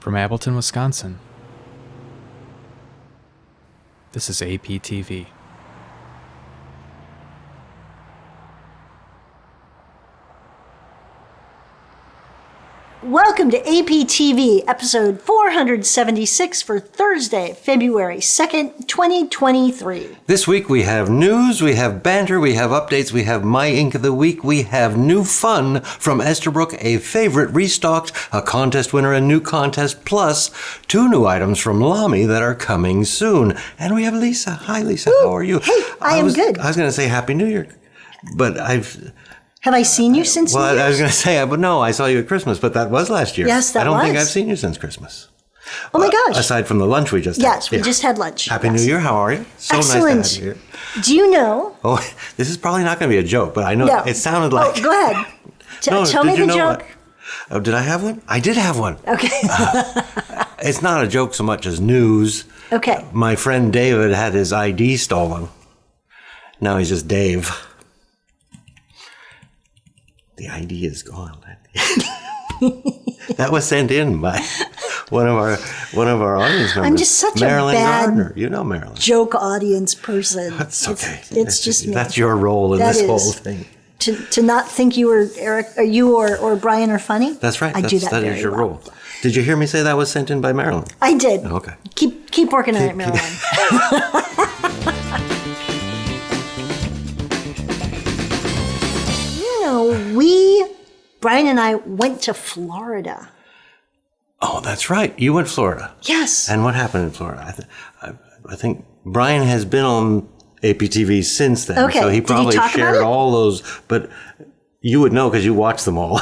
From Appleton, Wisconsin, this is APTV. Welcome to APTV, episode 476 for Thursday, February 2nd, 2023. This week we have news, we have banter, we have updates, we have My Ink of the Week, we have new fun from Esterbrook, a favorite restocked, a contest winner, a new contest, plus 2 new items from Lamy that are coming soon. And we have Lisa. Hi, Lisa. How are you? Hey, I am good. I was going to say Happy New Year, but Have I seen you since New Year's? I was going to say, but no, I saw you at Christmas, but that was last year. Yes, that was. I don't think I've seen you since Christmas. Oh my gosh. Aside from the lunch we just had. Yes, we just had lunch. Happy New Year. How are you? So Excellent. nice to have you here. Do you know? Oh, this is probably not going to be a joke, but I know it sounded like... Oh, go ahead. Tell me the joke. Oh, did I have one? I did have one. Okay. It's not a joke so much as news. Okay. My friend David had his ID stolen. Now he's just Dave. The ID is gone. That was sent in by one of our audience members. I'm just such Marilyn a bad Gardner. You know Marilyn. Joke audience person. That's okay. It's just me. That's your role in this whole thing. To not think you were Eric or you or Brian are funny. That's right. I do that That very is your well. role. Did you hear me say that was sent in by Marilyn? I did. Okay. Keep working on it, Marilyn. Brian and I went to Florida. Oh, that's right. You went to Florida. Yes. And what happened in Florida? I think Brian has been on APTV since then. Okay. So he Did probably talk shared about it? all those, but you would know because you watched them all.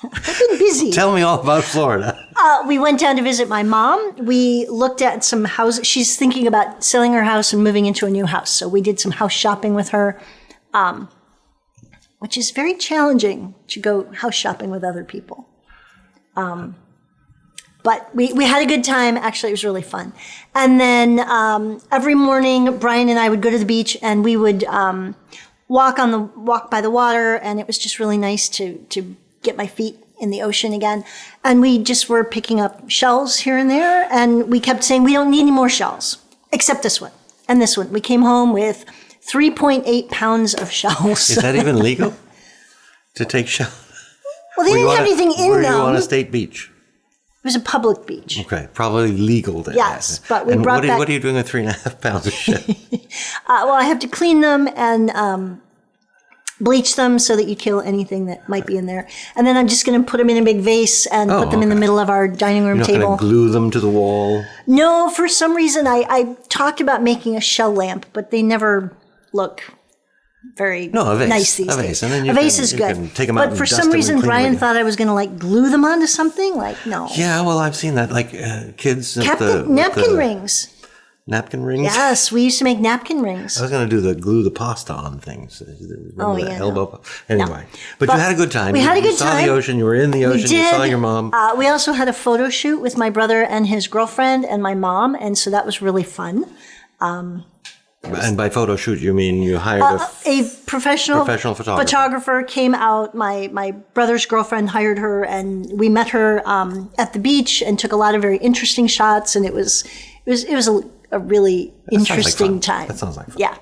I've been busy. Tell me all about Florida. We went down to visit my mom. We looked at some houses. She's thinking about selling her house and moving into a new house. So we did some house shopping with her. Which is very challenging to go house shopping with other people. But we had a good time. Actually, it was really fun. And then every morning, Brian and I would go to the beach and we would walk by the water. And it was just really nice to get my feet in the ocean again. And we just were picking up shells here and there. And we kept saying, we don't need any more shells, except this one and this one. We came home with 3.8 pounds of shells. Is that even legal to take shells? Well, they didn't have anything in them. Were you on a state beach? It was a public beach. Okay, probably legal then. Yes, but we and brought back... what are you doing with 3.5 pounds of shell? Well, I have to clean them and bleach them so that you kill anything that might be in there. And then I'm just going to put them in a big vase and put them in the middle of our dining room table. You're not going to glue them to the wall? No, for some reason I talked about making a shell lamp, but they never look very nice these days. And then a vase is good. Can take them out but for some reason, Brian thought I was going to glue them onto something. No. Yeah, well, I've seen that. Kids. Napkin rings. Napkin rings? Yes, we used to make napkin rings. I was going to do glue the pasta on things. Elbow. Anyway. No. But you had a good time. We had a good time. You saw the ocean. You were in the ocean. You saw your mom. We also had a photo shoot with my brother and his girlfriend and my mom. And so that was really fun. And by photo shoot, you mean you hired a professional photographer came out. My brother's girlfriend hired her, and we met her at the beach and took a lot of very interesting shots. And it was a really interesting time. That sounds like fun. Yeah.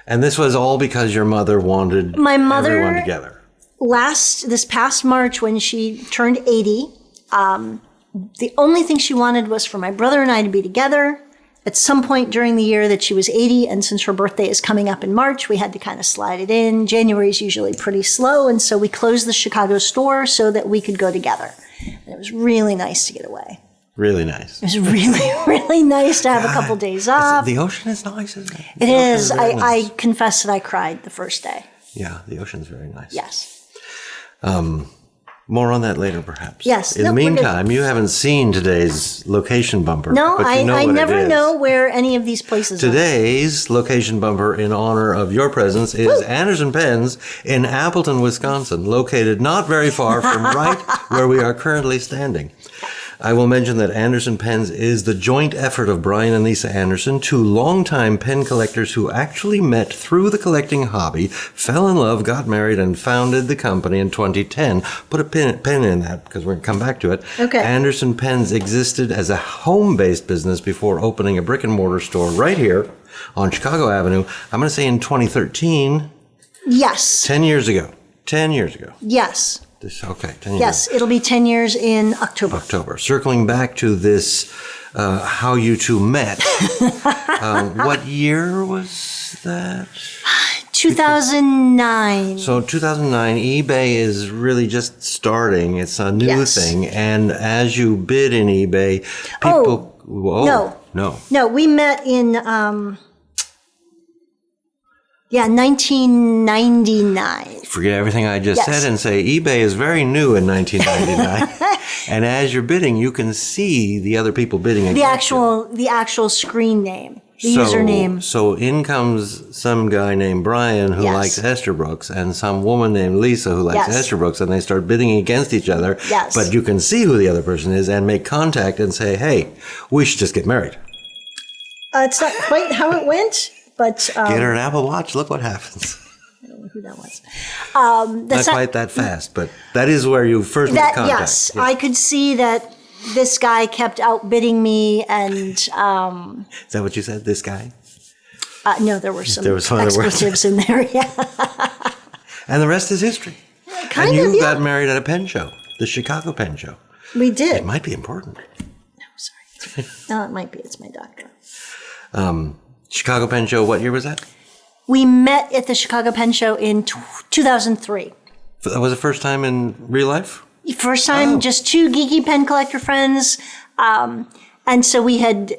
And this was all because your mother wanted everyone together. This past March, when she turned 80, the only thing she wanted was for my brother and I to be together at some point during the year that she was 80. And since her birthday is coming up in March, we had to kind of slide it in. January is usually pretty slow. And so we closed the Chicago store so that we could go together. And it was really nice to get away. Really nice. It was really, really nice to have a couple days off. The ocean is nice, isn't it? It is. I confess that I cried the first day. Yeah, the ocean's very nice. Yes. More on that later, perhaps. Yes. In the meantime, you haven't seen today's location bumper. No, but you know I what never it is. know where any of these places are. Today's location bumper in honor of your presence is Anderson Pens in Appleton, Wisconsin, located not very far from right where we are currently standing. I will mention that Anderson Pens is the joint effort of Brian and Lisa Anderson, two longtime pen collectors who actually met through the collecting hobby, fell in love, got married, and founded the company in 2010. Put a pin in that because we're going to come back to it. Okay. Anderson Pens existed as a home-based business before opening a brick-and-mortar store right here on Chicago Avenue. I'm going to say in 2013. Yes. 10 years ago. 10 years ago. Yes. Okay, 10 years. Yes, it'll be 10 years in October. Circling back to this, how you two met. What year was that? 2009. So 2009, eBay is really just starting. It's a new thing. And as you bid in eBay, people... No, we met in... 1999. Forget everything I just said and say eBay is very new in 1999. And as you're bidding, you can see the other people bidding against you. The actual screen name, the username. So in comes some guy named Brian who likes Esterbrook's and some woman named Lisa who likes Esterbrook's, and they start bidding against each other. Yes. But you can see who the other person is and make contact and say, hey, we should just get married. It's not quite how it went. But get her an Apple Watch. Look what happens. I don't know who that was. Not quite that fast, but that is where you first made contact. Yes, I could see that this guy kept outbidding me, and is that what you said? This guy? No, there were some expletives in there. Yeah. And the rest is history. Kind and of, you got married at a pen show, the Chicago Pen Show. We did. It might be important. No, sorry. No, it might be. It's my doctor. Chicago Pen Show, what year was that? We met at the Chicago Pen Show in 2003. That was the first time in real life? First time, just two geeky pen collector friends. And so we had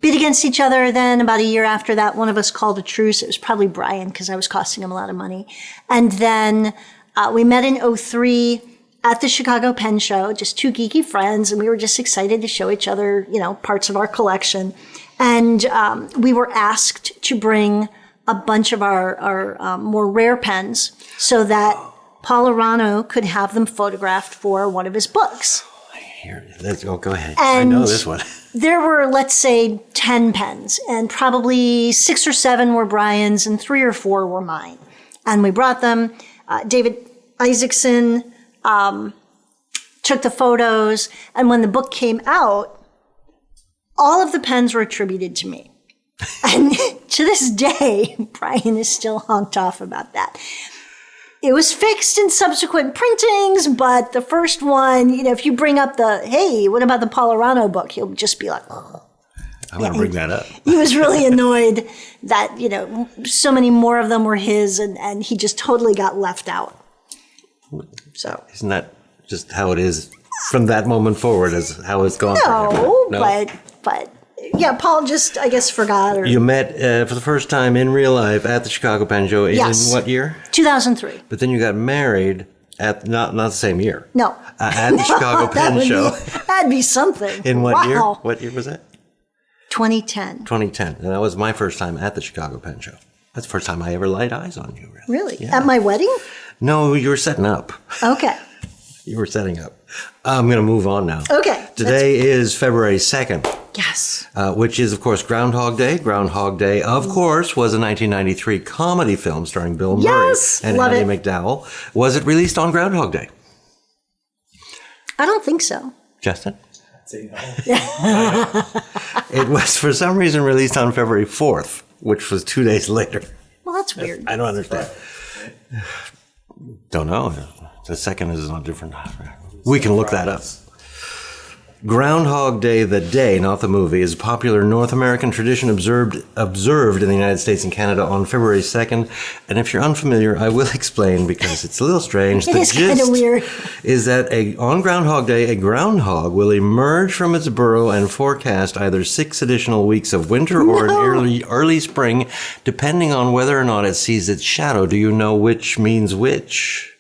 bid against each other. Then about a year after that, one of us called a truce. It was probably Brian because I was costing him a lot of money. And then we met in 2003 at the Chicago Pen Show, just two geeky friends. And we were just excited to show each other, parts of our collection. And we were asked to bring a bunch of our more rare pens so that Paul Arano could have them photographed for one of his books. Let's go ahead. And I know this one. There were, let's say, 10 pens, and probably 6 or 7 were Brian's and 3 or 4 were mine. And we brought them. David Isaacson took the photos, and when the book came out, all of the pens were attributed to me. And to this day, Brian is still honked off about that. It was fixed in subsequent printings, but the first one, if you bring up hey, what about the Paul Arano book? He'll just be like, oh. I'm going to bring that up. He was really annoyed that, so many more of them were his, and he just totally got left out. So isn't that just how it is from that moment forward as how it's gone? No, but yeah, Paul just, I guess, forgot. Or you met for the first time in real life at the Chicago Pen Show in what year? 2003. But then you got married at not the same year. No. At the Chicago Pen Show. That'd be something. In what year? What year was that? 2010. 2010. And that was my first time at the Chicago Pen Show. That's the first time I ever laid eyes on you, really. Really? Yeah. At my wedding? No, you were setting up. Okay. You were setting up. I'm going to move on now. Okay. Today is February 2nd. Yes. Which is, of course, Groundhog Day. Groundhog Day, of course, was a 1993 comedy film starring Bill Murray and Andy McDowell. Was it released on Groundhog Day? I don't think so. Justin? I'd say no. It was, for some reason, released on February 4th, which was 2 days later. Well, that's weird. I don't understand. Don't know. The second is not different. We can look that up. Groundhog Day, the day, not the movie, is a popular North American tradition observed in the United States and Canada on February 2nd. And if you're unfamiliar, I will explain because it's a little strange. It is kind of weird. Is that on Groundhog Day, a groundhog will emerge from its burrow and forecast either 6 additional weeks of winter or an early spring, depending on whether or not it sees its shadow. Do you know which means which?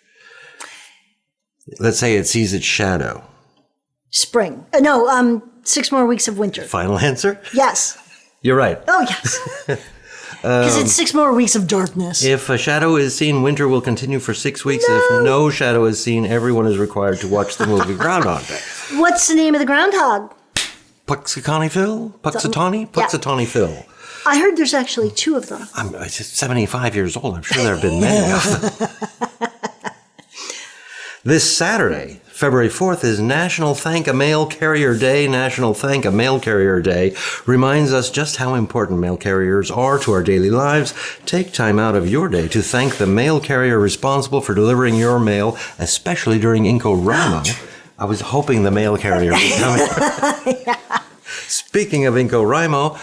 Let's say it sees its shadow. Spring. 6 more weeks of winter. Final answer? Yes. You're right. Oh, yes. Because it's 6 more weeks of darkness. If a shadow is seen, winter will continue for 6 weeks. No. If no shadow is seen, everyone is required to watch the movie Groundhog Day. What's the name of the groundhog? Puxatawny Phil? Puxatawny? Yeah. Puxatawny Phil. I heard there's actually 2 of them. I'm 75 years old. I'm sure there have been many of them. This Saturday, February 4th, is National Thank a Mail Carrier Day. National Thank a Mail Carrier Day reminds us just how important mail carriers are to our daily lives. Take time out of your day to thank the mail carrier responsible for delivering your mail, especially during InCoWriMo. I was hoping the mail carrier would come in. Yeah. Speaking of InCoWriMo,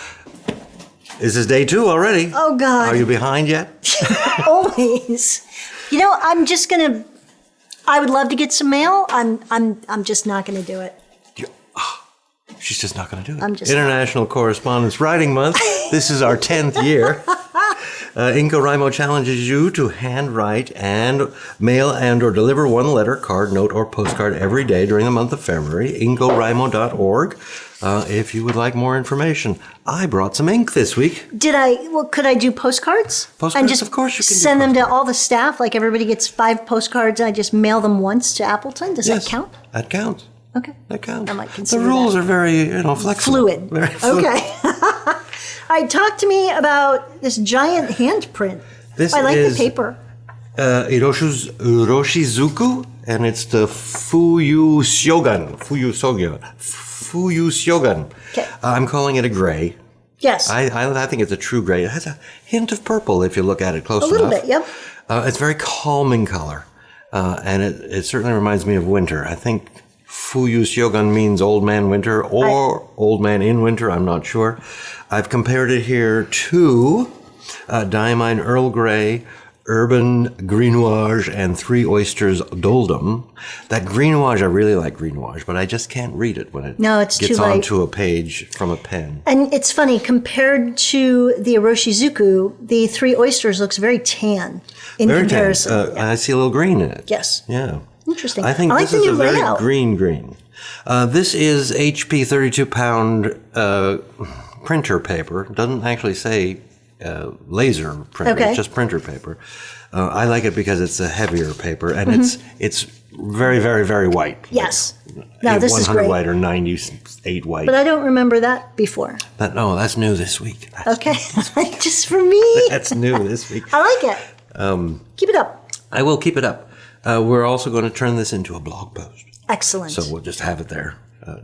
this is day 2 already. Oh, God. Are you behind yet? Always. You know, I'm just going to... I would love to get some mail. I'm just not going to do it. She's just not going to do it. I'm just International Correspondence Writing Month. This is our 10th year. InCoWriMo challenges you to handwrite and mail and or deliver one letter, card, note, or postcard every day during the month of February. InCoWriMo.org. If you would like more information. I brought some ink this week. Could I do postcards? Postcards, and just of course you can send them to all the staff, like everybody gets 5 postcards and I just mail them once to Appleton? Does that count? That counts. Okay. That counts. I might consider the rules that. are very, flexible. Fluid. Very fluid. Okay. All right, talk to me about this giant handprint. This I like is the paper. Iroshizuku, and it's the Fuyu-Syogun. Fuyu-Syogun. Okay. I'm calling it a gray. Yes. I think it's a true gray. It has a hint of purple if you look at it close enough. A little bit, yep. It's very calming color, and it certainly reminds me of winter. I think Fuyu-Syogun means old man winter or old man in winter. I'm not sure. I've compared it here to Diamine Earl Grey, Urban Greenoise, and 3 Oysters Doldum. That Greenoise, I really like Greenoise, but I just can't read it when it it's gets too light. onto a page from a pen. And it's funny, compared to the Iroshizuku, the 3 Oysters looks very tan in Very comparison. tan. I see a little green in it. Yes. Yeah. Interesting. I think like this the is new a very layout. green. This is HP 32-pound printer paper. It doesn't actually say laser printer. Okay. It's just printer paper. I like it because it's a heavier paper, and it's very, very, very white. Yes. No, this is 100 great. white or 98 white. But I don't remember that before. That's new this week. Okay. Just for me. That's new this week. I like it. Keep it up. I will keep it up. We're also going to turn this into a blog post. Excellent. So we'll just have it there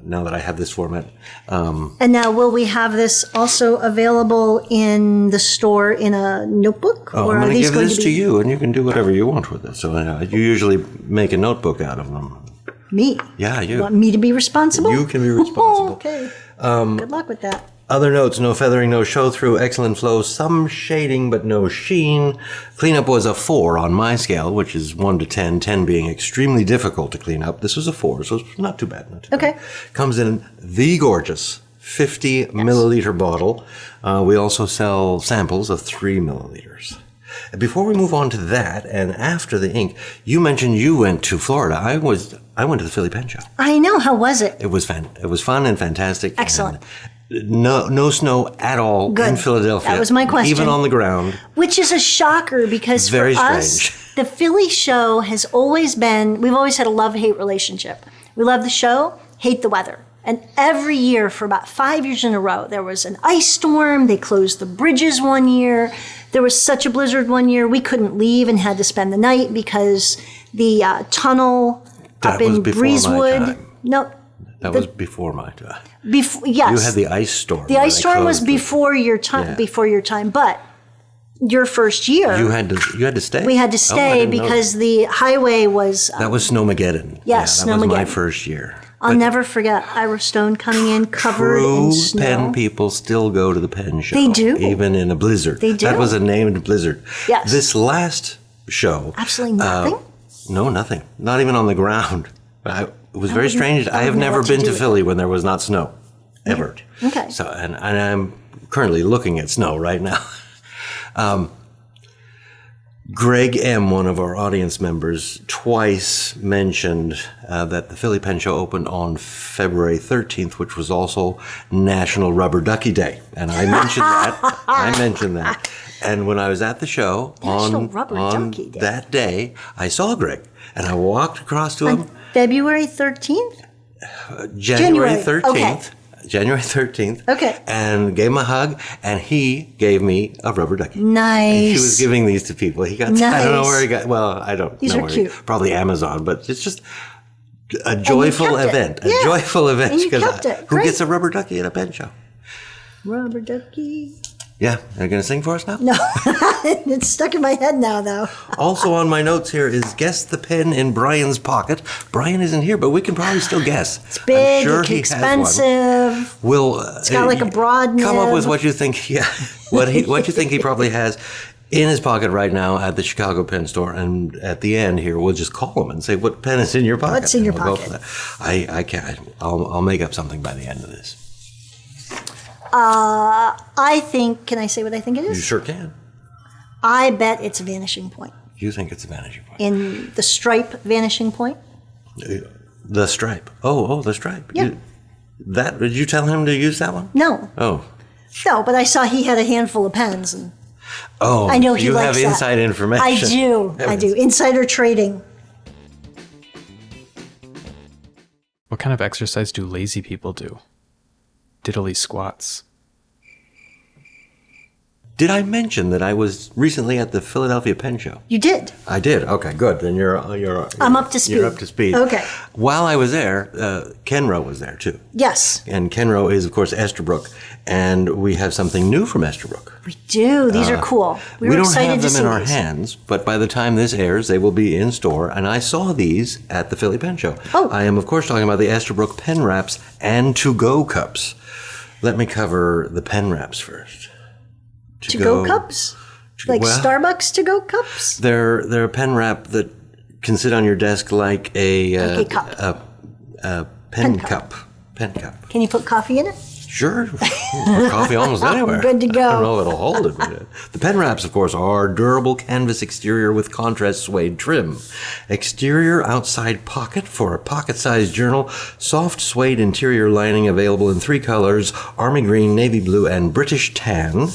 now that I have this format. And now, will we have this also available in the store in a notebook? I'm going to give this to you, and you can do whatever you want with it. So you usually make a notebook out of them. Me? Yeah, you. You want me to be responsible? You can be responsible. Okay. Good luck with that. Other notes: no feathering, no show through, excellent flow, some shading but no sheen. Cleanup was a 4 on my scale, which is 1 to 10, 10 being extremely difficult to clean up. This was a 4, so it's not too bad. Not too Okay. bad. Comes in the gorgeous 50 milliliter bottle. We also sell samples of 3 milliliters. Before we move on to that, and after the ink, you mentioned you went to Florida. I went to the Philly Pen Show. I know. How was it? It was fun and fantastic. Excellent. And no snow at all Good. in Philadelphia. That was my question. Even on the ground. Which is a shocker because Very for us, strange. the Philly show has always been, we've always had a love-hate relationship. We love the show, hate the weather. And every year for about 5 years in a row, there was an ice storm. They closed the bridges one year. There was such a blizzard one year. We couldn't leave and had to spend the night because the tunnel up in Breezewood. No. That was before my time. Yes. You had the ice storm. The ice storm was before your time. Yeah. Before your time, but your first year, You had to stay. we had to Oh, I stay didn't know because the highway was. that was Snowmageddon. Yes, that was my Snowmageddon. first year. I'll never forget Ira Stone coming in covered in True snow. pen people still go to the pen show. They do. Even in a blizzard. They do. That was a named blizzard. Yes. This last show. Absolutely nothing. No, nothing. Not even on the ground. It was very strange. I have know never what to been do to with Philly when there was not snow. Ever. Okay. So, and I'm currently looking at snow right now. Greg M., one of our audience members, twice mentioned that the Philly Pen Show opened on February 13th, which was also National Rubber Ducky Day. And I mentioned that. And when I was at the show National on Rubber Ducky Day. that day, I saw Greg. And I walked across to him. February 13th? January 13th. Okay. January 13th. Okay. And gave him a hug, and he gave me a rubber ducky. Nice. He was giving these to people. He got, Nice. I don't know where he got, well, I don't These know are where cute. Probably Amazon, but it's just a joyful event. Yeah. A joyful event. And you 'Cause kept it. Who Great. gets a rubber ducky at a pen show? Rubber ducky. Yeah. Are you going to sing for us now? No, it's stuck in my head now, though. Also on my notes here is guess the pen in Brian's pocket. Brian isn't here, but we can probably still guess. It's big, I'm sure it's he expensive. Has one. We'll, It's got like a broad Come up nib. with what you think. Yeah, what you think he probably has in his pocket right now at the Chicago Pen Store. And at the end here, we'll just call him and say, "What pen is in your pocket?" What's in your And we'll pocket? go for that. I can't. I'll make up something by the end of this. I think, can I say what I think it You is? sure can. I bet it's Vanishing Point. You think it's a vanishing point? In the Stripe Vanishing Point? The stripe. Oh, the stripe. Yeah. Did you tell him to use that one? No. Oh. No, but I saw he had a handful of pens, and Oh, I know he you likes have that. inside information. I do. I do. Insider trading. What kind of exercise do lazy people do? Diddly squats. Did I mention that I was recently at the Philadelphia Pen Show? You did. I did. Okay, good. Then you're I'm up to speed. You're up to speed. Okay. While I was there, Kenro was there too. Yes, And Kenro is, of course, Esterbrook. And we have something new from Esterbrook. we do. These are cool. We were don't excited have to them see in our these. hands, but by the time this airs, they will be in store. And I saw these at the Philly Pen Show. Oh. I am, of course, talking about the Esterbrook pen wraps and to-go cups. Let me cover the pen wraps first. To-go cups? Like well, Starbucks to-go cups? They're a pen wrap that can sit on your desk like a cup. a pen cup. Pen cup. Can you put coffee in it? Sure. Coffee almost anywhere. Good to go. I don't know if it'll hold it. But the pen wraps, of course, are durable canvas exterior with contrast suede trim. Exterior outside pocket for a pocket-sized journal. Soft suede interior lining available in 3 colors: army green, navy blue, and British tan.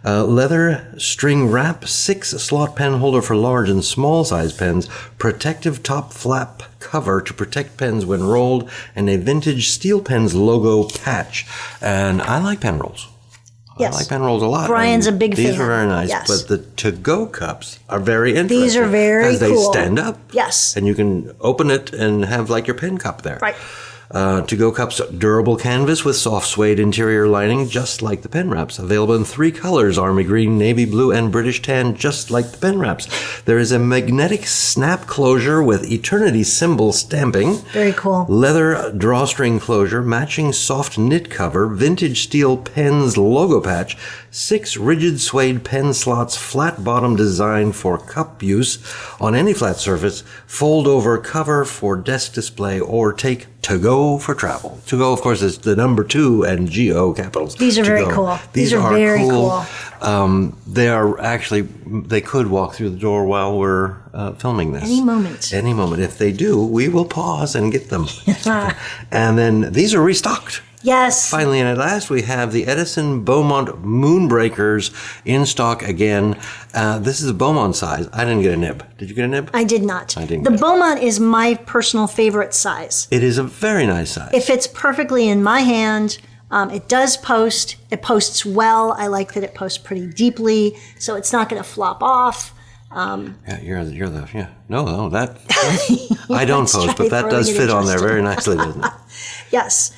Leather string wrap, 6 slot pen holder for large and small size pens, protective top flap cover to protect pens when rolled, and a vintage Steel Pens logo patch. And I like pen rolls. Yes. I like pen rolls a lot. Brian's and a big these fan. are very nice, Yes. but the to-go cups are very interesting. These are very because they cool. stand up. Yes. And you can open it and have like your pen cup there. Right. To-go cups, durable canvas with soft suede interior lining, just like the pen wraps. Available in 3 colors: army green, navy blue, and British tan, just like the pen wraps. There is a magnetic snap closure with eternity symbol stamping. Very cool. Leather drawstring closure, matching soft knit cover, vintage Steel Pens logo patch, 6 rigid suede pen slots, flat bottom design for cup use on any flat surface, fold over cover for desk display, or take to go for travel. To go, of course, is the number 2 and GO capitals. These are To very go. cool. These are very cool. They are actually, they could walk through the door while we're filming this. Any moment. Any moment. If they do, we will pause and get them. And then these are restocked. Yes. Finally, and at last, we have the Edison Beaumont Moonbreakers in stock again. This is a Beaumont size. I didn't get a nib. Did you get a nib? I did not. I didn't The get it. Beaumont is my personal favorite size. It is a very nice size. It fits perfectly in my hand. It does post. It posts well. I like that it posts pretty deeply, so it's not going to flop off. Yeah, you're the yeah. No, that I don't Let's post, try but that does throwing it fit on there interesting. very nicely, doesn't it? Yes.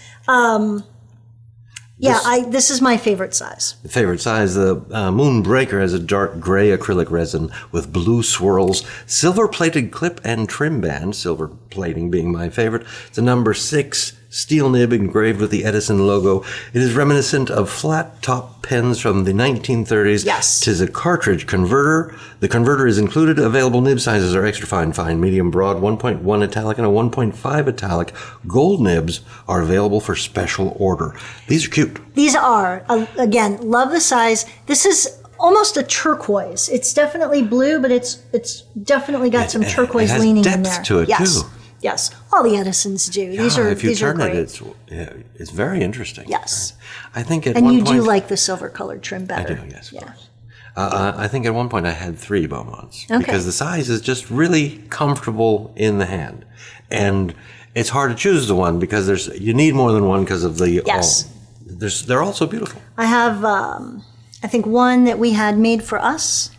This is my favorite size. The favorite size, the Moonbreaker has a dark gray acrylic resin with blue swirls, silver-plated clip and trim band, silver plating being my favorite. It's a number 6 steel nib engraved with the Edison logo. It is reminiscent of flat-top pens from the 1930s. Yes. Tis a cartridge converter. The converter is included. Available nib sizes are extra fine, medium, broad, 1.1 italic, and a 1.5 italic. Gold nibs are available for special order. These are cute. These are, again, love the size. This is almost a turquoise. It's definitely blue, but it's definitely got some turquoise it has leaning depth in there. to it, yes. too. Yes, all the Edisons do. These are if you these are turn great. it's very interesting. Yes. I think at And one you point do like the silver colored trim better. I do, yes, of course. I think at one point I had 3 Beaumonts Okay. because the size is just really comfortable in the hand, and it's hard to choose the one because you need more than one because of the. Yes. They're all so beautiful. I have, I think, one that we had made for us.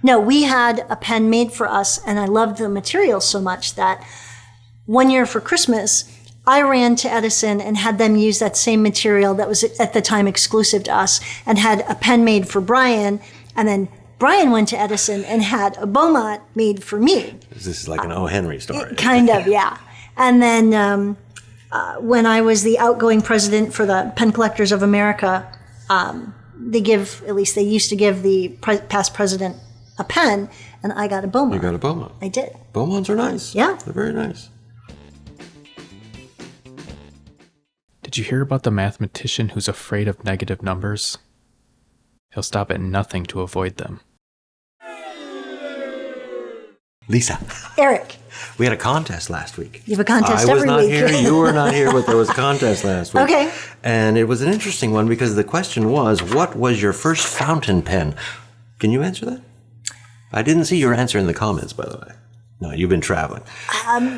No, we had a pen made for us, and I loved the material so much that one year for Christmas, I ran to Edison and had them use that same material that was at the time exclusive to us, and had a pen made for Brian, and then Brian went to Edison and had a Beaumont made for me. This is like an O. Henry story. Kind of, yeah. And then when I was the outgoing president for the Pen Collectors of America, they used to give the past president a pen, and I got a Beaumont. You got a Beaumont. I did. Beaumonts are nice. Yeah. They're very nice. Did you hear about the mathematician who's afraid of negative numbers? He'll stop at nothing to avoid them. Lisa. Eric. We had a contest last week. You have a contest I every week. was not here. You were not here, but there was a contest last week. Okay. And it was an interesting one because the question was, what was your first fountain pen? Can you answer that? I didn't see your answer in the comments, by the way. No, you've been traveling.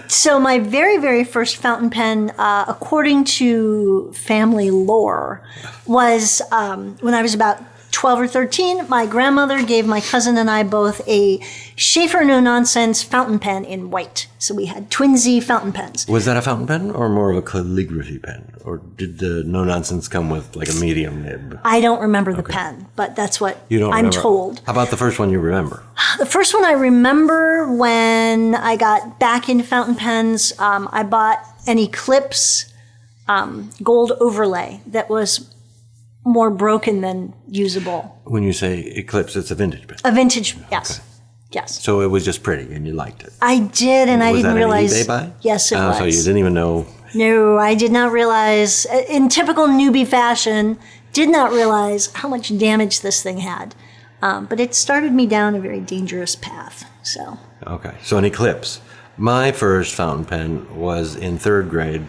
So my very, very first fountain pen, according to family lore, was when I was about 12 or 13. My grandmother gave my cousin and I both a Schaefer No Nonsense fountain pen in white. So we had twinsy fountain pens. Was that a fountain pen or more of a calligraphy pen? Or did the No Nonsense come with like a medium nib? I don't remember the pen, but that's what You don't I'm remember. told. How about the first one you remember? The first one I remember when I got back into fountain pens, I bought an Eclipse gold overlay that was more broken than usable. When you say Eclipse, it's a vintage pen. A vintage, yes. Okay. Yes. So it was just pretty and you liked it. I did, and I Was didn't that realize. an eBay buy? Yes, it was. So you didn't even know. No, I did not realize. In typical newbie fashion, did not realize how much damage this thing had. But it started me down a very dangerous path. So. Okay, so an Eclipse. My first fountain pen was in third grade.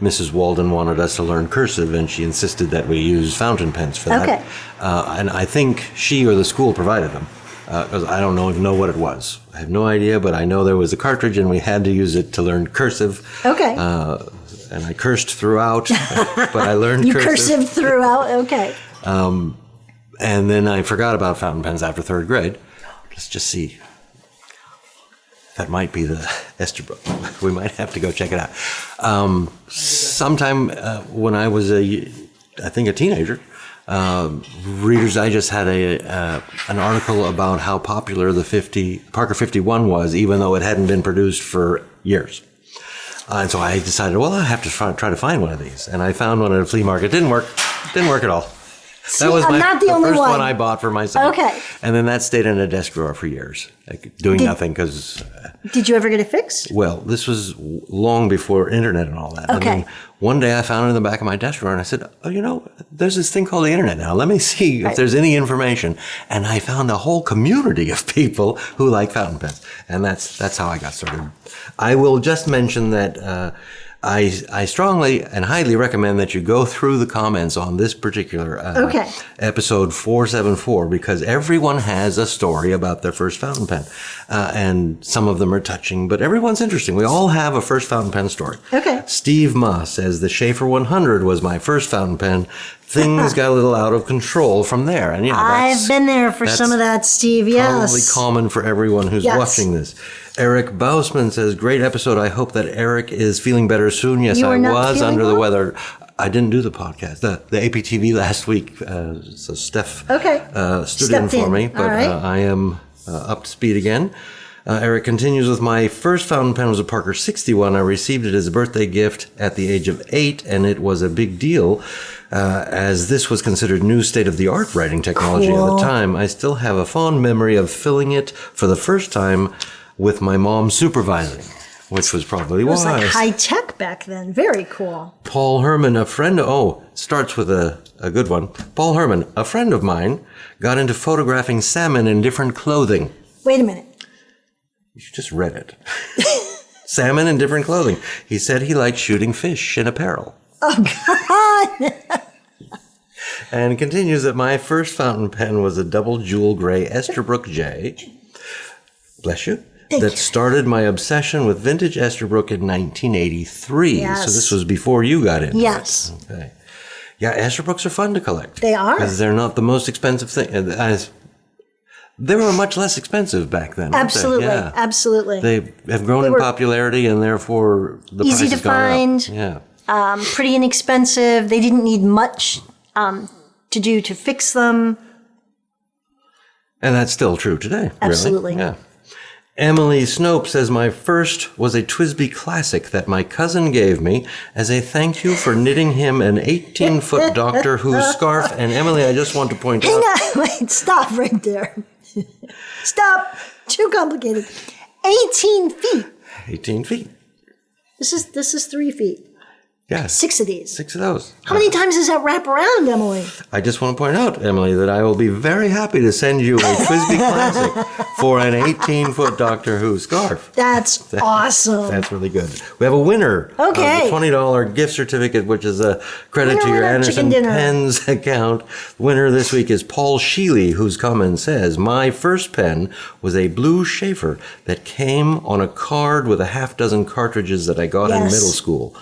Mrs. Walden wanted us to learn cursive, and she insisted that we use fountain pens for that. Okay. And I think she or the school provided them. Because I don't even know what it was. I have no idea, but I know there was a cartridge, and we had to use it to learn cursive. Okay. And I cursed throughout, but I learned You cursive. cursive throughout? Okay. And then I forgot about fountain pens after third grade. Let's just see. That might be the Esterbrook. We might have to go check it out. Sometime when I was I think a teenager, Reader's Digest had an article about how popular the Parker 51 was, even though it hadn't been produced for years. And so I decided, well, I have to try to find one of these. And I found one at a flea market. Didn't work at all. See, That was I'm not the only first one. one I bought for myself. Okay. And then that stayed in a desk drawer for years, like doing nothing because, Did you ever get it fixed? well, this was long before internet and all that. Okay. And then one day I found it in the back of my desk drawer and I said, oh, there's this thing called the internet now. Let me see if there's any information. And I found a whole community of people who like fountain pens. And that's how I got started. I will just mention that I strongly and highly recommend that you go through the comments on this particular episode 474 because everyone has a story about their first fountain pen. And some of them are touching, but everyone's interesting. We all have a first fountain pen story. Okay. Steve Moss says, the Schaefer 100 was my first fountain pen. Things got a little out of control from there. And yeah, I've been there for some of that, Steve. Yes. probably common for everyone who's watching this. Eric Bausman says, great episode. I hope that Eric is feeling better soon. Yes, You I are not was feeling under the well? weather. I didn't do the podcast, the APTV last week. So Steph stood in for me, but I am up to speed again. Eric continues with, my first fountain pen was a Parker 61. I received it as a birthday gift at the age of 8, and it was a big deal as this was considered new state-of-the-art writing technology at the time. I still have a fond memory of filling it for the first time with my mom supervising, which was probably wise. It was like high tech back then. Very cool. Paul Herman, a friend, starts with a good one. Paul Herman, a friend of mine, got into photographing salmon in different clothing. Wait a minute. You just read it. Salmon in different clothing. He said he liked shooting fish in apparel. Oh, God. And continues that my first fountain pen was a double jewel gray Esterbrook J. Bless you. that started my obsession with vintage Esterbrook in 1983. Yes. So this was before you got into Yes. it. Okay. Yeah, Esterbroks are fun to collect. They are. Because they're not the most expensive thing. They were much less expensive back then. Absolutely. Weren't they? Yeah. Absolutely. They have grown in popularity, and therefore the Easy price has to gone up. find. Yeah. Pretty inexpensive. They didn't need much to do to fix them. And that's still true today. Absolutely. Really. Yeah. Emily Snope says, my first was a Twisby Classic that my cousin gave me as a thank you for knitting him an 18-foot Doctor Who scarf. And Emily, I just want to point Hang out... on. Wait. Stop right there. Stop. Too complicated. 18 feet. 18 feet. This is 3 feet. Yes. 6 of these. 6 of those. How many times does that wrap around, Emily? I just want to point out, Emily, that I will be very happy to send you a Twisby Classic for an 18-foot Doctor Who scarf. That's awesome. That's really good. We have a winner Okay. of the $20 gift certificate, which is a credit to your Winner, Anderson chicken dinner. Pens account. The winner this week is Paul Sheely, whose comment says, my first pen was a blue Schaefer that came on a card with a half dozen cartridges that I got in Yes. middle school.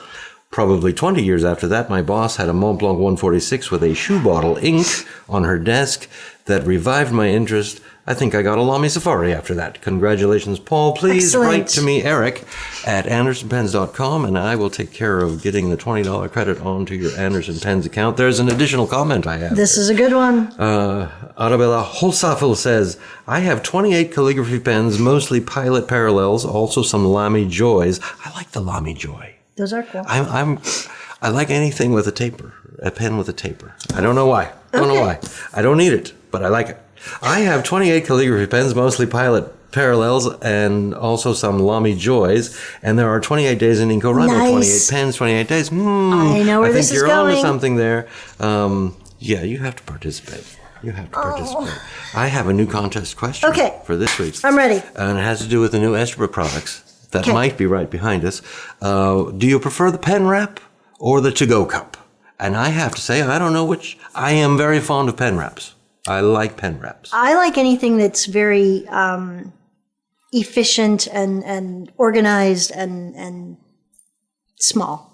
Probably 20 years after that, my boss had a Mont Blanc 146 with a shoe bottle ink on her desk that revived my interest. I think I got a Lamy Safari after that. Congratulations, Paul. Please Excellent. write to me, Eric, at andersonpens.com, and I will take care of getting the $20 credit onto your Anderson Pens account. There's an additional comment I have. This is a good one. Arabella Holsafel says, I have 28 calligraphy pens, mostly Pilot Parallels, also some Lamy Joys. I like the Lamy Joy. Those are cool. I like anything with a taper, a pen with a taper. I don't know why. I don't need it, but I like it. I have 28 calligraphy pens, mostly Pilot Parallels, and also some Lamy Joys. And there are 28 days in InCoWriMo. Nice. 28 pens, 28 days. I know where this is I think you're onto going. something there. Yeah, you have to participate. You have to participate. I have a new contest question for this week. I'm ready. And it has to do with the new Esterbrook products that Okay. might be right behind us. Do you prefer the pen wrap or the to-go cup? And I have to say, I don't know which. I am very fond of pen wraps. I like pen wraps. I like anything that's very efficient and organized and small.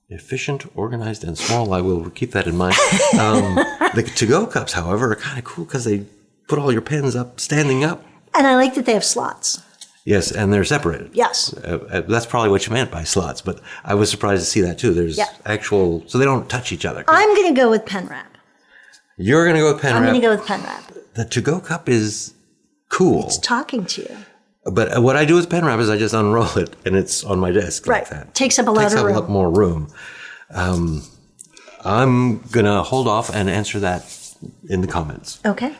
Efficient, organized, and small. I will keep that in mind. The to-go cups, however, are kind of cool because they put all your pens up, standing up. And I like that they have slots. Yes, and they're separated. Yes. That's probably what you meant by slots, but I was surprised to see that too. There's actual, so they don't touch each other. I'm going to go with pen wrap. You're going to go with pen wrap. I'm going to go with pen wrap. The to-go cup is cool. It's talking to you. But what I do with pen wrap is I just unroll it and it's on my desk like that. Takes up a lot of room. Takes up more room. I'm going to hold off and answer that in the comments. Okay.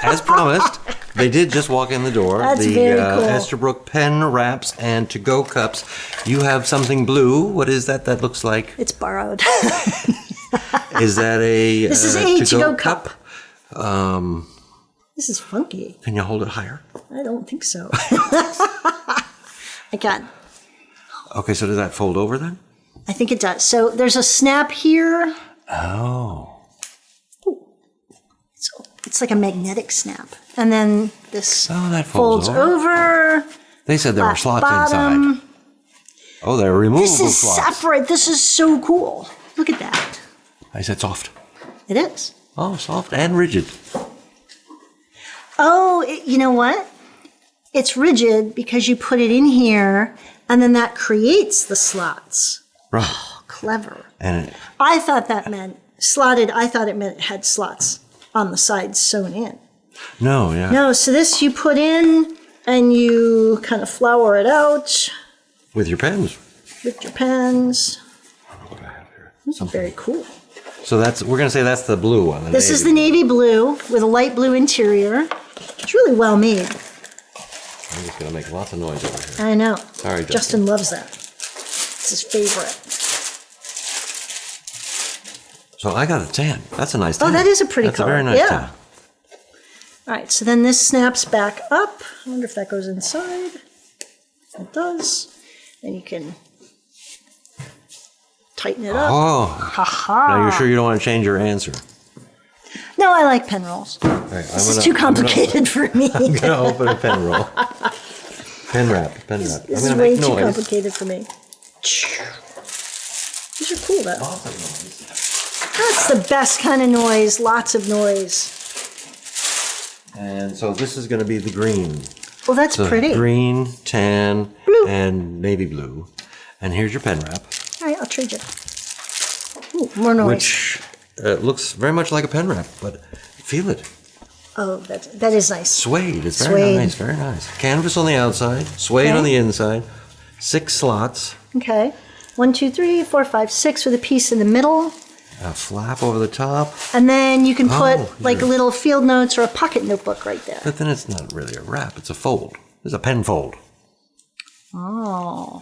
As promised, they did just walk in the door. That's the very cool. Esterbrook pen wraps and to-go cups. You have something blue. What is that? That looks like. It's borrowed. Is that a This is a to-go cup. Um, This is funky. Can you hold it higher? I don't think so. I can. Okay, so does that fold over then? I think it does. So there's a snap here. Oh. It's like a magnetic snap. And then this that folds over. They said there were slots bottom. inside. Oh, they're removable This is slots. separate. This is so cool. Look at that. I said soft. It is. Oh, soft and rigid. Oh, you know what? It's rigid because you put it in here and then that creates the slots. Right. Oh, clever. And I thought that meant slotted. I thought it meant it had slots on the sides sewn in. no, yeah. No, so this you put in and you kind of flower it out With your pens. with your pens. What do I have here? This is very cool. So we're going to say that's the blue one. This is the navy blue with a light blue interior. It's really well made. I'm just going to make lots of noise over here. I know. Sorry, Justin loves that. It's his favorite. So I got a tan. That's a nice tan. Oh, that is a pretty That's color. a very nice Yeah. tan. All right, so then this snaps back up. I wonder if that goes inside. It does. Then you can tighten it up. Oh. Ha ha. Now you're sure you don't want to change your answer? No, I like pen rolls. All right, This is too complicated for me. I'm going to open a pen roll. Pen wrap. This is way too complicated for me. These are cool, though. That's the best kind of noise. Lots of noise. And so this is going to be the green. Well, that's So pretty. green, tan, Blue. and navy blue. And here's your pen wrap, All right, I'll trade you. Ooh, more noise. which looks very much like a pen wrap, but feel it. Oh, that is nice. Suede. It's very Suede. nice, very nice. Canvas on the outside, suede Okay. on the inside, 6 slots, Okay. 1, 2, 3, 4, 5, 6 with a piece in the middle. a flap over the top. And then you can put Oh, like yeah. little field notes or a pocket notebook right there. But then it's not really a wrap, it's a fold. It's a pen fold. Oh.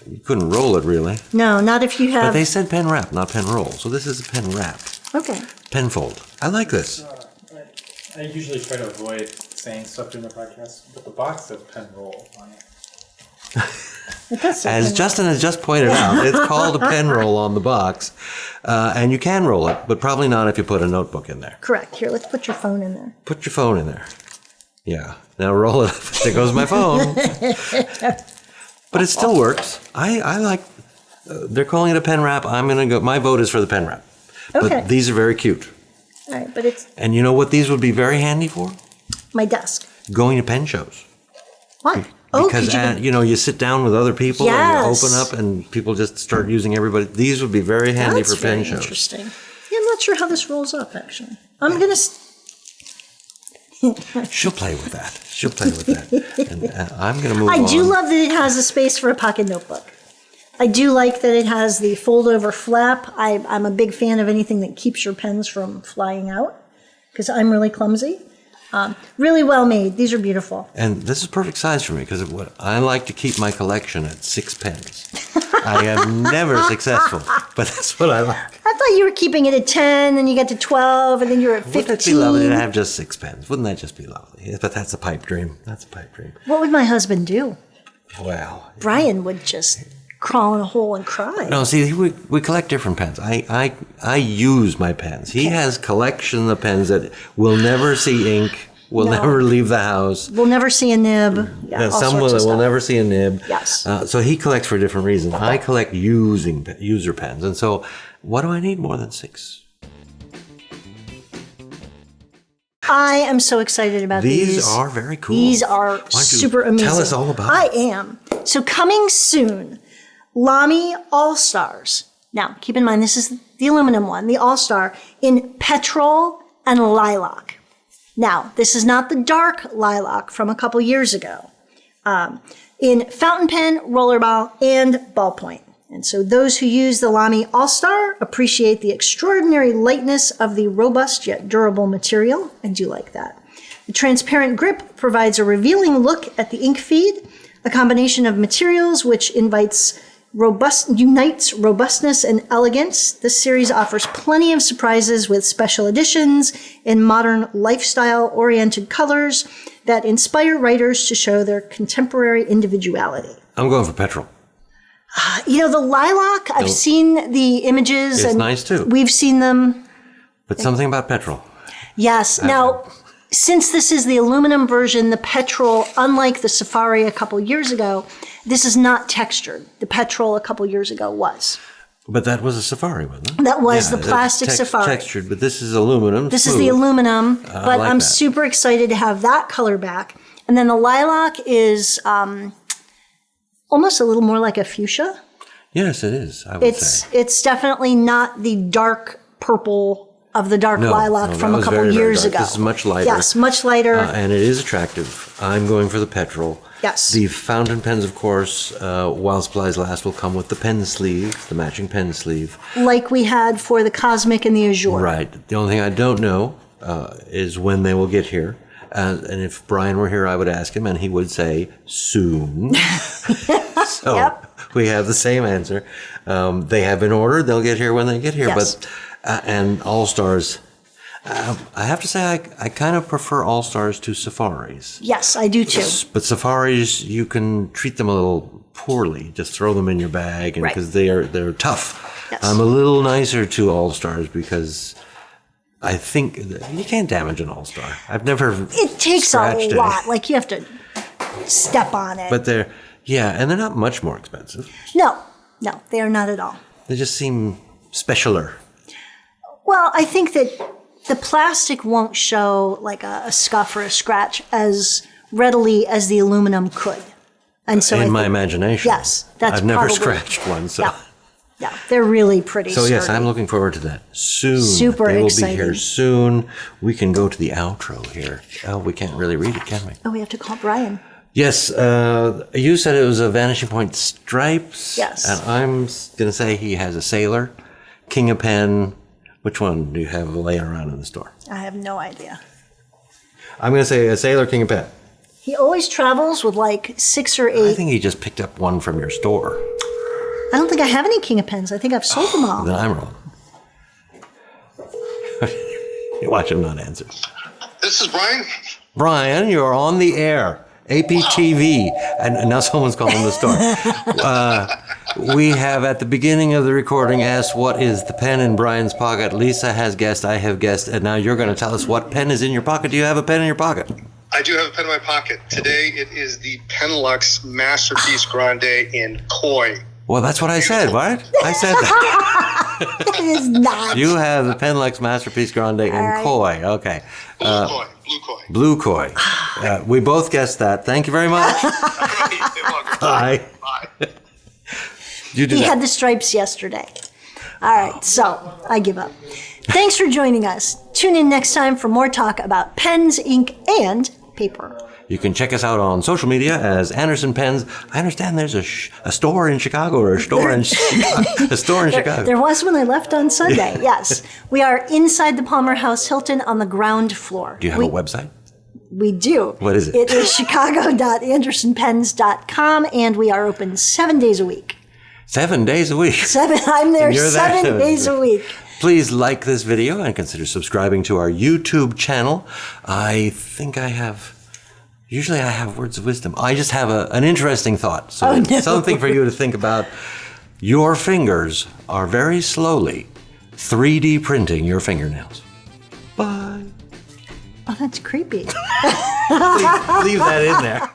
You couldn't roll it really. No, not if you But have. they said pen wrap, not pen roll. So this is a pen wrap. Okay. Pen fold. I like this. I usually try to avoid saying stuff during the podcast, but the box says pen roll on it. It does say As pen Justin has just pointed out, it's called a pen roll on the box. And you can roll it, but probably not if you put a notebook in there. Correct. Here, let's put your phone in there. Put your phone in there. Yeah. Now roll it. There goes my phone. But it still works. I like, they're calling it a pen wrap. I'm going to go, my vote is for the pen wrap. Okay. But these are very cute. All right, but it's And you know what these would be very handy for? my desk. Going to pen shows. What? Oh, Because, could you? you know, you sit down with other people and you Yes. open up and people just start using everybody. These would be very handy That's for pen very shows. interesting. Yeah, I'm not sure how this rolls up, actually. I'm going to. She'll play with that. She'll play with that. And I'm going to move on. I do love that it has a space for a pocket notebook. I do like that it has the fold over flap. I'm a big fan of anything that keeps your pens from flying out because I'm really clumsy. Really well made. These are beautiful. And this is perfect size for me because I like to keep my collection at 6 pens. I am never successful, but that's what I like. I thought you were keeping it at 10, then you got to 12, and then you're at 15. Wouldn't it be lovely to have just 6 pens? Wouldn't that just be lovely? But that's a pipe dream. That's a pipe dream. What would my husband do? Wow. Brian would just crawl in a hole and cry. No, see, we collect different pens. I use my pens. He has collection of pens that will never see ink, will No. never leave the house. We'll never see a nib. Yeah, all Some sorts of will stuff. never see a nib. Yes. So he collects for different reasons. I collect user pens. And so what do I need more than 6? I am so excited about these. These are very cool. These are Why don't you super amazing. Tell us all about I it. am. So coming soon, Lamy All-Stars. Now, keep in mind, this is the aluminum one, the All-Star, in Petrol and Lilac. Now, this is not the dark lilac from a couple years ago. In fountain pen, rollerball, and ballpoint. And so those who use the Lamy All-Star appreciate the extraordinary lightness of the robust yet durable material. I do like that. The transparent grip provides a revealing look at the ink feed, a combination of materials which unites robustness and elegance. This series offers plenty of surprises with special editions in modern lifestyle-oriented colors that inspire writers to show their contemporary individuality. I'm going for Petrol. You know, the lilac, I've seen the images. It's and nice, too. We've seen them. But something about Petrol. Yes. Now, since this is the aluminum version, the Petrol, unlike the Safari a couple years ago, this is not textured. The Petrol a couple years ago was. But that was a Safari, wasn't it? That was the that's plastic Safari. Textured, but this is aluminum. This is smooth. the aluminum, but like I'm that. super excited to have that color back. And then the lilac is almost a little more like a fuchsia. Yes, it is, I would say. It's definitely not the dark purple of the dark lilac no, from that a was couple very, very years dark. ago. This is much lighter. Yes, much lighter. And it is attractive. I'm going for the Petrol. Yes. The fountain pens, of course, while supplies last, will come with the pen sleeve, the matching pen sleeve. Like we had for the Cosmic and the Azure. Right. The only thing I don't know is when they will get here. And if Brian were here, I would ask him, and he would say, soon. So Yep. we have the same answer. They have been ordered. They'll get here when they get here. Yes. But and All-Stars, I have to say I kind of prefer All-Stars to Safaris. Yes, I do too. But Safaris, you can treat them a little poorly. Just throw them in your bag, and Right. because they're tough. Yes. I'm a little nicer to All-Stars because I think you can't damage an All-Star. I've never It takes a scratched lot. it. Like you have to step on it. But they're not much more expensive. No, they are not at all. They just seem specialer. Well, I think that the plastic won't show like a scuff or a scratch as readily as the aluminum could. And so In my imagination. Yes, that's I've never probably- scratched one, so. Yeah, they're really pretty. So yes, sturdy. I'm looking forward to that soon. Super they will exciting. be here soon. We can go to the outro here. Oh, we can't really read it, can we? Oh, we have to call Brian. Yes, you said it was a Vanishing Point Stripes. Yes. And I'm going to say he has a Sailor, King of Pen. Which one do you have laying around in the store? I have no idea. I'm going to say a Sailor, King of Pen. He always travels with like 6 or 8. I think he just picked up one from your store. I don't think I have any King of Pens. I think I've sold them all. Then I'm wrong. You watch him not answer. This is Brian. Brian, you're on the air. APTV. And now someone's calling the store. We have, at the beginning of the recording, asked what is the pen in Brian's pocket. Lisa has guessed, I have guessed, and now you're going to tell us what pen is in your pocket. Do you have a pen in your pocket? I do have a pen in my pocket. Today it is the Penlux Masterpiece Grande in Koi. Well, that's what I said, right? I said that. It is not. You have the Penlux Masterpiece Grande in right. Koi. Okay. Blue Koi. Blue Koi. Blue Koi. We both guessed that. Thank you very much. Bye. Bye. You do He that. had the stripes yesterday. All right, so I give up. Thanks for joining us. Tune in next time for more talk about pens, ink, and paper. You can check us out on social media as Anderson Pens. I understand there's a store in Chicago or a store in Chicago. There was when I left on Sunday, yes. We are inside the Palmer House Hilton on the ground floor. Do you have a website? We do. What is it? It is chicago.andersonpens.com, and we are open 7 days a week. 7 days a week. I'm there And you're there 7 days a week. Please like this video and consider subscribing to our YouTube channel. Usually I have words of wisdom. I just have an interesting thought. So something for you to think about. Your fingers are very slowly 3D printing your fingernails. Bye. Oh, that's creepy. Leave that in there.